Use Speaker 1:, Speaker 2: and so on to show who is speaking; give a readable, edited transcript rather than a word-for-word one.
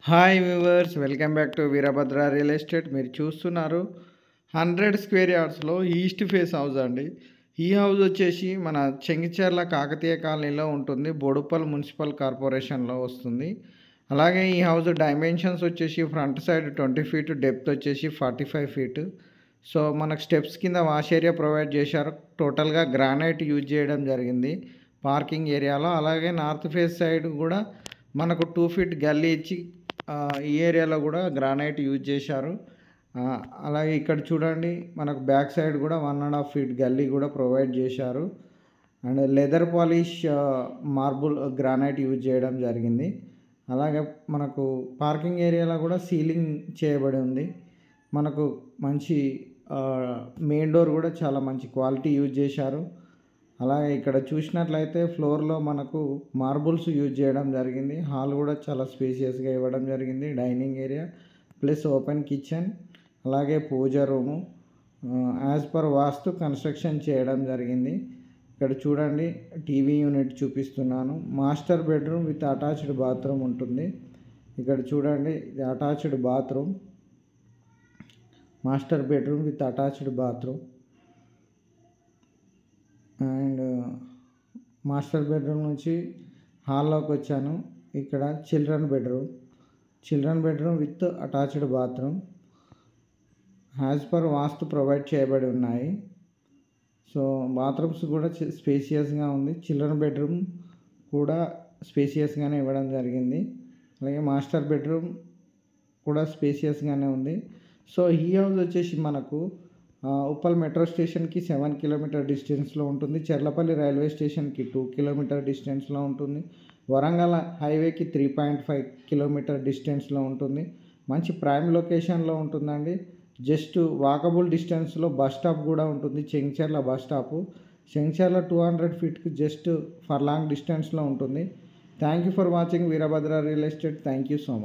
Speaker 1: Hi viewers, welcome back to Veerabhadra real estate. మీరు చూస్తున్నారు 100 square యార్డ్స్లో east face house అండి. ఈ హౌస్ వచ్చేసి మన చెంగిచెర్ల కాకతీయ కాలనీలో ఉంటుంది. బోడుప్పల్ మున్సిపల్ కార్పొరేషన్లో వస్తుంది. అలాగే ఈ హౌస్ డైమెన్షన్స్ వచ్చేసి ఫ్రంట్ సైడ్ 20 ఫీట్, డెప్త్ వచ్చేసి 45 ఫీట్. సో మనకు స్టెప్స్ కింద వాష్ ఏరియా ప్రొవైడ్ చేశారు. టోటల్గా గ్రానైట్ యూజ్ చేయడం జరిగింది పార్కింగ్ ఏరియాలో. అలాగే నార్త్ ఫేస్ సైడ్ కూడా మనకు 2 ఫీట్ గల్లీ ఇచ్చి ఈ ఏరియాలో కూడా గ్రానైట్ యూజ్ చేశారు. అలాగే ఇక్కడ చూడండి, మనకు బ్యాక్ సైడ్ కూడా 1.5 ఫీట్ గల్లీ కూడా ప్రొవైడ్ చేశారు. And leather polish marble granite use చేయడం జరిగింది. అలాగే మనకు పార్కింగ్ ఏరియాలో కూడా సీలింగ్ చేయబడి ఉంది. మనకు మంచి మెయిన్ డోర్ కూడా చాలా మంచి క్వాలిటీ యూజ్ చేశారు. అలాగే ఇక్కడ చూసినట్లయితే ఫ్లోర్లో మనకు మార్బుల్స్ యూజ్ చేయడం జరిగింది. హాల్ కూడా చాలా స్పేసియస్గా ఇవ్వడం జరిగింది. Dining area plus open kitchen, అలాగే పూజ రూము యాజ్ పర్ వాస్తు కన్స్ట్రక్షన్ చేయడం జరిగింది. ఇక్కడ చూడండి, టీవీ యూనిట్ చూపిస్తున్నాను. Master bedroom with attached bathroom ఉంటుంది. ఇక్కడ చూడండి, ఇది attached bathroom, master bedroom with attached bathroom. And master bedroom నుంచి హాల్లోకి వచ్చాను. ఇక్కడ children bedroom with attached bathroom as per vastu provide చేయబడి ఉన్నాయి. సో బాత్రూమ్స్ కూడా స్పేసియస్గా ఉంది. చిల్డ్రన్ బెడ్రూమ్ కూడా స్పేసియస్గానే ఇవ్వడం జరిగింది. అలాగే మాస్టర్ బెడ్రూమ్ కూడా స్పేసియస్గానే ఉంది. సో ఈ హౌస్ వచ్చేసి మనకు ఉప్పల్ మెట్రో స్టేషన్కి 7 కిలోమీటర్ డిస్టెన్స్లో ఉంటుంది. చెర్లపల్లి రైల్వే స్టేషన్కి 2 కిలోమీటర్ డిస్టెన్స్లో ఉంటుంది. వరంగల్ హైవేకి 3.5 కిలోమీటర్ డిస్టెన్స్లో ఉంటుంది. మంచి ప్రైమ్ లొకేషన్లో ఉంటుందండి. జస్ట్ వాకబుల్ డిస్టెన్స్లో బస్ స్టాప్ కూడా ఉంటుంది. చెంగిచెర్ల బస్ స్టాపు చెంగిచెర్ల 200 ఫీట్కి జస్ట్ ఫర్ లాంగ్ డిస్టెన్స్లో ఉంటుంది. Thank you for watching Veerabhadra real estate. Thank you so much.